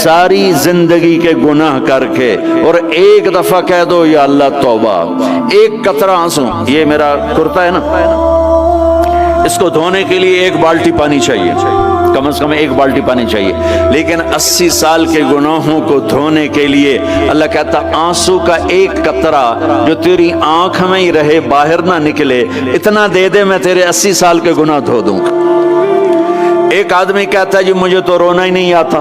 ساری زندگی کے گناہ کر کے اور ایک دفعہ کہہ دو یا اللہ توبہ، ایک قطرہ آنسو، یہ میرا کرتا ہے نا، اس کو دھونے کے لیے ایک بالٹی پانی چاہیے، کم از کم ایک بالٹی پانی چاہیے، لیکن 80 سال کے گناہوں کو دھونے کے لیے اللہ کہتا آنسو کا ایک قطرہ جو تیری آنکھ میں ہی رہے، باہر نہ نکلے، اتنا دے دے میں تیرے 80 سال کے گناہ دھو دوں گا۔ ایک آدمی کہتا ہے جی مجھے تو رونا ہی نہیں آتا،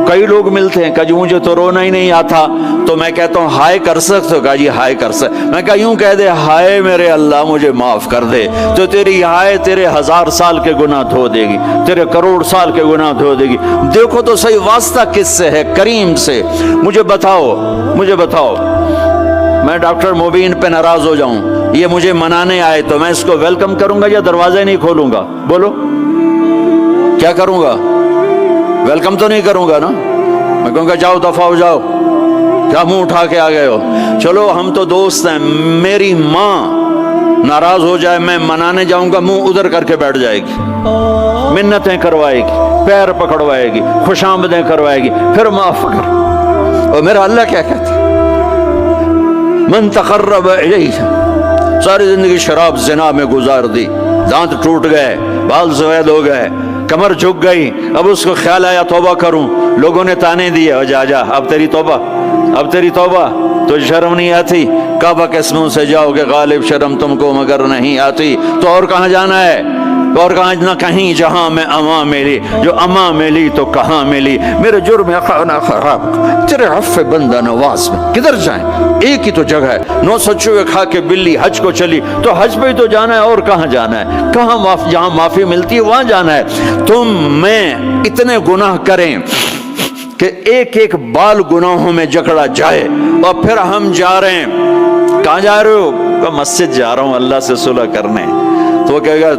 کئی لوگ ملتے ہیں کہ جی مجھے تو رونا ہی نہیں آتا، تو میں کہتا ہوں ہائے کر سکتے ہو؟ کہا جی ہائے کر سکتے، میں کہا یوں کہہ دے ہائے میرے اللہ مجھے معاف کر دے، تو تیری ہائے تیرے 1000 سال کے گناہ دھو دے گی، تیرے کروڑ سال کے گناہ دھو دے گی۔ دیکھو تو صحیح واسطہ کس سے ہے؟ کریم سے۔ مجھے بتاؤ میں ڈاکٹر مبین پہ ناراض ہو جاؤں، یہ مجھے منانے آئے تو میں اس کو ویلکم کروں گا یا دروازے نہیں کھولوں گا؟ بولو کیا کروں گا؟ ویلکم تو نہیں کروں گا نا، میں کہوں گا جاؤ دفعہ ہو جاؤ، کیا منہ اٹھا کے آ گئے ہو؟ چلو ہم تو دوست ہیں، میری ماں ناراض ہو جائے میں منانے جاؤں گا، منہ ادھر کر کے بیٹھ جائے گی، منتیں کروائے گی، پیر پکڑوائے گی، خوش آمدیں کروائے گی، پھر معاف کر۔ اور میرا اللہ کیا کہتا ہے؟ من تقرب الیہ، ساری زندگی شراب زنا میں گزار دی، دانت ٹوٹ گئے، بال سفید ہو گئے، کمر جھک گئی، اب اس کو خیال آیا توبہ کروں، لوگوں نے تانے دیے جا اب تیری توبہ، تو شرم نہیں آتی؟ کعبہ کے منہ سے جاؤ گے غالب شرم تم کو مگر نہیں آتی، تو اور کہاں جانا ہے؟ اور کہاں نہ کہیں جہاں میں اما ملی، جو اما ملی تو کہاں ملی، میرے جرم خانہ خراب تیرے عفو بندہ نواز میں کدھر جائیں؟ ایک ہی تو جگہ ہے، 900 چوہے کھا کے بلی حج کو چلی، تو حج پہ ہی تو جانا ہے، اور کہاں جانا ہے؟ کہاں جہاں معافی ملتی ہے وہاں جانا ہے۔ تم میں اتنے گناہ کریں کہ ایک ایک بال گناہوں میں جکڑا جائے، اور پھر ہم جا رہے ہیں، کہاں جا رہے ہو؟ کہ مسجد جا رہا ہوں اللہ سے صلح کرنے، تو وہ کہے گا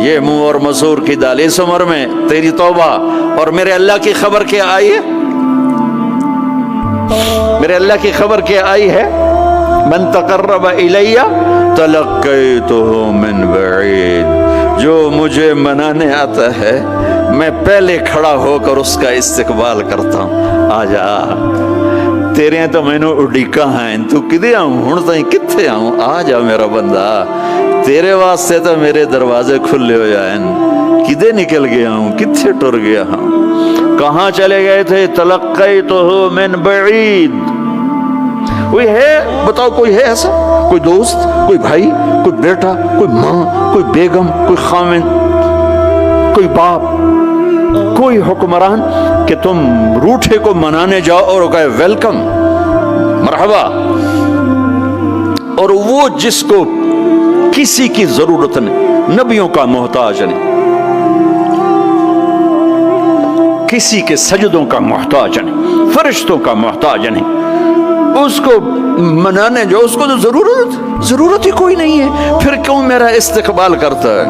یہ منہ اور مسور کی دال، اس عمر میں تیری توبہ، اور میرے اللہ کی خبر کیا آئی ہے؟ میرے اللہ کی خبر کیا آئی ہے؟ من تقرب الی تلقیتہ من بعید، جو مجھے منانے آتا ہے میں پہلے کھڑا ہو کر اس کا استقبال کرتا ہوں۔ آجا تیرے تو مینو اڈیکا ہیں، تو کدے آؤں ہوں تائیں کتھے آؤں؟ آجا میرا بندہ، تیرے واسطے تو میرے دروازے کھلے ہو جائیں، کدے نکل گیا ہوں، کتھے ٹر گیا ہوں، کہاں چلے گئے تھے؟ تلقیتہ من بعید۔ کوئی ہے بتاؤ، کوئی ہے ایسا؟ کوئی دوست، کوئی بھائی، کوئی بیٹا، کوئی ماں، کوئی بیگم، کوئی خاوند، کوئی باپ، کوئی حکمران کہ تم روٹھے کو منانے جاؤ اور کہے ویلکم، مرحبا، اور وہ جس کو کسی کی ضرورت نہیں، نبیوں کا محتاج نہیں، کسی کے سجدوں کا محتاج نہیں، فرشتوں کا محتاج نہیں، اس کو منانے جو اس کو تو ضرورت ہی کوئی نہیں ہے، پھر کیوں میرا استقبال کرتا ہے؟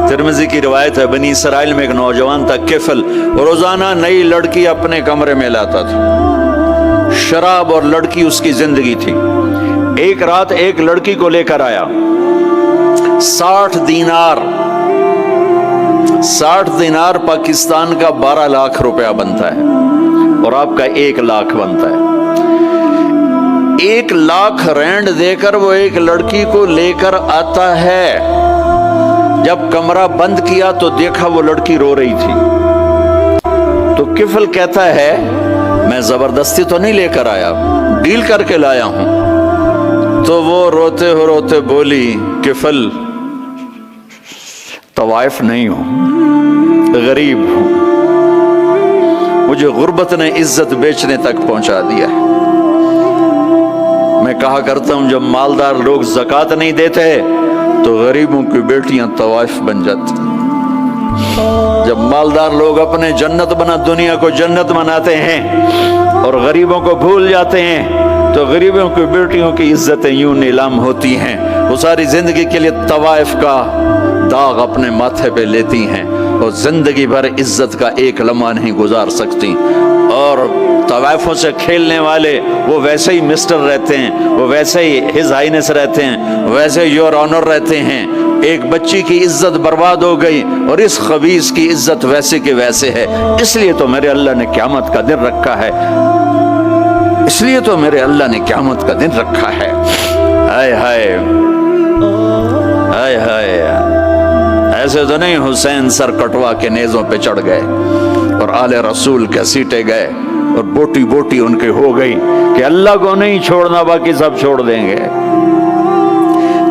ترمذی کی روایت ہے، بنی اسرائیل میں ایک نوجوان تھا کفل، روزانہ نئی لڑکی اپنے کمرے میں لاتا تھا، شراب اور لڑکی اس کی زندگی تھی۔ ایک رات ایک لڑکی کو لے کر آیا، 60 دینار پاکستان کا 12 لاکھ روپیہ بنتا ہے، اور آپ کا 1 لاکھ بنتا ہے۔ 1 لاکھ رینڈ دے کر وہ ایک لڑکی کو لے کر آتا ہے، جب کمرہ بند کیا تو دیکھا وہ لڑکی رو رہی تھی، تو کفل کہتا ہے میں زبردستی تو نہیں لے کر آیا، ڈیل کر کے لایا ہوں۔ تو وہ روتے روتے بولی کفل طوائف نہیں ہوں، غریب ہوں، مجھے غربت نے عزت بیچنے تک پہنچا دیا ہے۔ میں کہا کرتا ہوں جب مالدار لوگ زکوٰۃ نہیں دیتے تو غریبوں کی بیٹیاں طوائف بن جاتی، جب مالدار لوگ اپنے دنیا کو جنت بناتے ہیں اور غریبوں کو بھول جاتے ہیں تو غریبوں کی بیٹیوں کی عزتیں یوں نیلام ہوتی ہیں، وہ ساری زندگی کے لیے طوائف کا داغ اپنے ماتھے پہ لیتی ہیں اور زندگی بھر عزت کا ایک لمحہ نہیں گزار سکتی۔ اور طوائفوں سے کھیلنے والے وہ ویسے ہی مسٹر رہتے ہیں، وہ ویسے ہی ہز ہائنس رہتے ہیں، ویسے یور آنر رہتے ہیں، ایک بچی کی عزت برباد ہو گئی اور اس خبیث کی عزت ویسے کے ویسے ہے، اس لیے تو میرے اللہ نے قیامت کا دن رکھا ہے، اس لیے تو میرے اللہ نے قیامت کا دن رکھا ہے۔ ہائے ہائے ہائے ہائے، ایسے تو نہیں حسین سر کٹوا کے نیزوں پہ چڑھ گئے اور آل رسول کے سیٹے گئے اور بوٹی بوٹی ان کے ہو گئی کہ اللہ کو نہیں چھوڑنا باقی سب چھوڑ دیں گے۔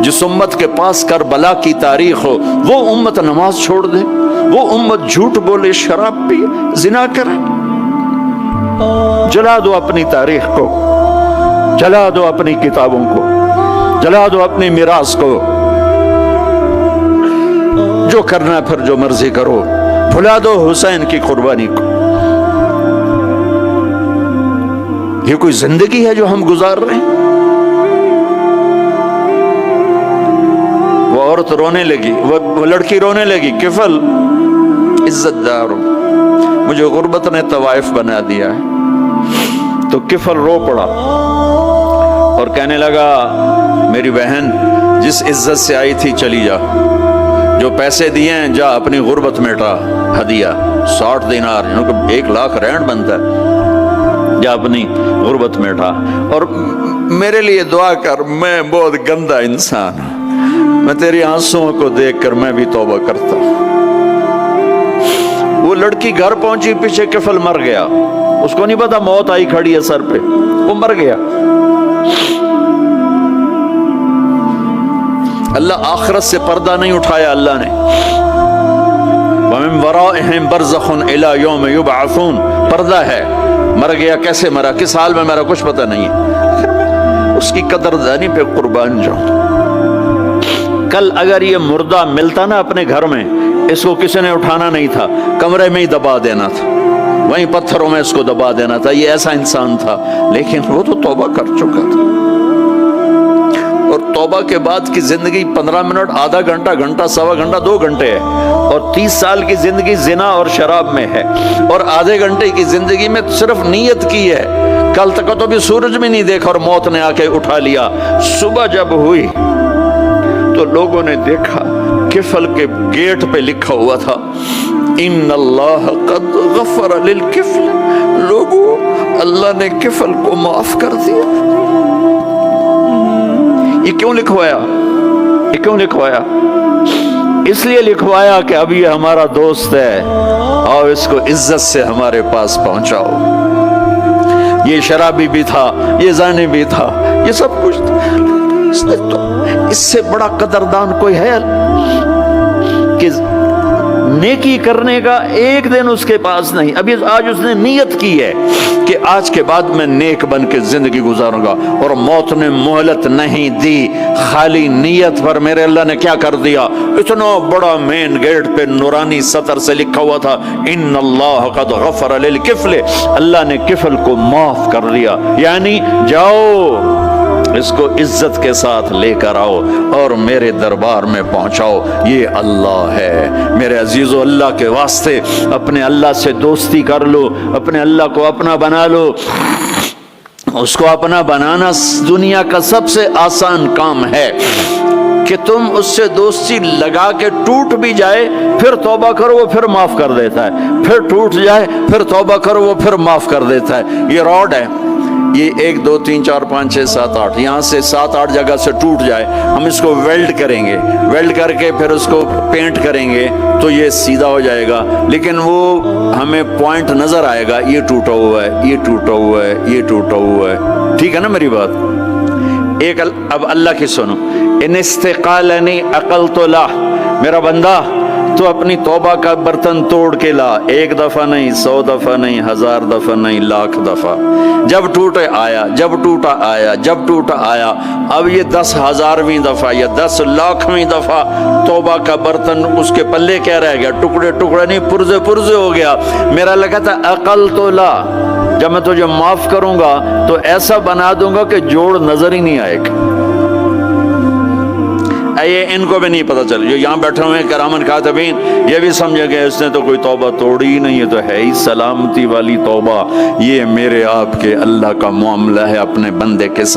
جس امت کے پاس کربلا کی تاریخ ہو وہ امت نماز چھوڑ دے، وہ امت جھوٹ بولے، شراب پی، زنا کرے۔ جلا دو اپنی تاریخ کو، جلا دو اپنی کتابوں کو، جلا دو اپنی میراث کو، جو کرنا پھر جو مرضی کرو، بھلا دو حسین کی قربانی کو۔ یہ کوئی زندگی ہے جو ہم گزار رہے ہیں؟ وہ عورت رونے لگی، وہ لڑکی رونے لگی، کفل عزت دار ہو، مجھے غربت نے طوائف بنا دیا ہے۔ تو کفل رو پڑا اور کہنے لگا میری بہن جس عزت سے آئی تھی چلی جا، جو پیسے دیے ہیں جا اپنی غربت میٹا، ہدیہ 60 دینار، 1 لاکھ رینڈ بنتا ہے، جا اپنی غربت میٹا اور میرے لیے دعا کر، میں بہت گندا انسان ہوں، میں تیری آنسوؤں کو دیکھ کر میں بھی توبہ کرتا ہوں۔ وہ لڑکی گھر پہنچی، پیچھے کفل مر گیا، اس کو نہیں پتا موت آئی کھڑی ہے سر پہ، وہ مر گیا۔ اللہ آخرت سے پردہ نہیں اٹھایا اللہ نے۔ وَمِن وَرَائِهِمْ بَرْزَخٌ إِلَى يَوْمِ يُبْعَثُونَ، پردہ ہے، مر گیا، کیسے مرا، کس حال میں مرا، کچھ پتہ نہیں ہے، اس کی قدردانی پہ قربان جاؤں۔ کل اگر یہ مردہ ملتا نا اپنے گھر میں، اس کو کسی نے اٹھانا نہیں تھا، کمرے میں ہی دبا دینا تھا، وہیں پتھروں میں اس کو دبا دینا تھا، یہ ایسا انسان تھا، لیکن وہ تو توبہ کر چکا تھا۔ اور توبہ کے بعد کی زندگی 15 منٹ، آدھا گھنٹہ، گھنٹہ، سوا گھنٹہ، 2 گھنٹے ہے، اور 30 سال کی زندگی زنا اور شراب میں ہے، اور آدھے گھنٹے کی زندگی میں صرف نیت کی ہے۔ کل تک تو بھی سورج میں نہیں دیکھا اور موت نے آ کے اٹھا لیا۔ صبح جب ہوئی تو لوگوں نے دیکھا کفل کے گیٹ پہ لکھا ہوا تھا ان اللہ قد غفر للکفل، لوگوں اللہ نے کفل کو معاف کر دیا۔ یہ کیوں لکھوایا؟ یہ کیوں لکھوایا؟ اس لیے لکھوایا کہ اب یہ ہمارا دوست ہے، اور اس کو عزت سے ہمارے پاس پہنچاؤ۔ یہ شرابی بھی تھا، یہ زانی بھی تھا، یہ سب کچھ تھا۔ اس سے بڑا قدردان کوئی ہے کہ نیکی کرنے کا ایک دن اس کے پاس نہیں؟ ابھی آج اس نے نیت کی ہے کہ آج کے بعد میں نیک بن کے زندگی گزاروں گا، اور موت نے مہلت نہیں دی، خالی نیت پر میرے اللہ نے کیا کر دیا، اتنا بڑا مین گیٹ پہ نورانی سطر سے لکھا ہوا تھا ان اللہ قد غفر للکفل، اللہ نے کفل کو معاف کر دیا، یعنی جاؤ اس کو عزت کے ساتھ لے کر آؤ اور میرے دربار میں پہنچاؤ، یہ اللہ ہے۔ میرے عزیزو، اللہ کے واسطے اپنے اللہ سے دوستی کر لو، اپنے اللہ کو اپنا بنا لو۔ اس کو اپنا بنانا دنیا کا سب سے آسان کام ہے کہ تم اس سے دوستی لگا کے ٹوٹ بھی جائے پھر توبہ کرو وہ پھر معاف کر دیتا ہے، پھر ٹوٹ جائے پھر توبہ کرو وہ پھر معاف کر دیتا ہے۔ یہ راڈ ہے، یہ 1 2 3 4 5 6 7 8 یہاں سے 7 8 جگہ سے ٹوٹ جائے، ہم اس کو ویلڈ کریں گے، ویلڈ کر کے پھر اس کو پینٹ کریں گے تو یہ سیدھا ہو جائے گا، لیکن وہ ہمیں پوائنٹ نظر آئے گا، یہ ٹوٹا ہوا ہے، یہ ٹوٹا ہوا ہے، یہ ٹوٹا ہوا ہے۔ ٹھیک ہے نا میری بات؟ ایک اب اللہ کی سنو، ان استقالنی عقلت له، میرا بندہ تو اپنی توبہ کا برتن توڑ کے لا، 1 دفعہ نہیں، 100 دفعہ نہیں، 1000 دفعہ نہیں، 1,00,000 دفعہ۔ جب ٹوٹے آیا، جب ٹوٹا آیا، جب ٹوٹا آیا، اب یہ 10,000ویں دفعہ یا 10,00,000ویں دفعہ توبہ کا برتن اس کے پلے کیا رہ گیا، ٹکڑے ٹکڑے نہیں، پرزے پرزے ہو گیا۔ میرا لگا تھا عقل تو لا، جب میں تجھے معاف کروں گا تو ایسا بنا دوں گا کہ جوڑ نظر ہی نہیں آئے گا۔ یہ ان کو بھی نہیں پتہ چل، جو یہاں بیٹھے ہوئے ہیں کرامن کاتبین، یہ بھی سمجھے گئے اس نے تو کوئی توبہ توڑی ہی نہیں، یہ تو ہے ہی سلامتی والی توبہ۔ یہ میرے آپ کے اللہ کا معاملہ ہے اپنے بندے کے ساتھ۔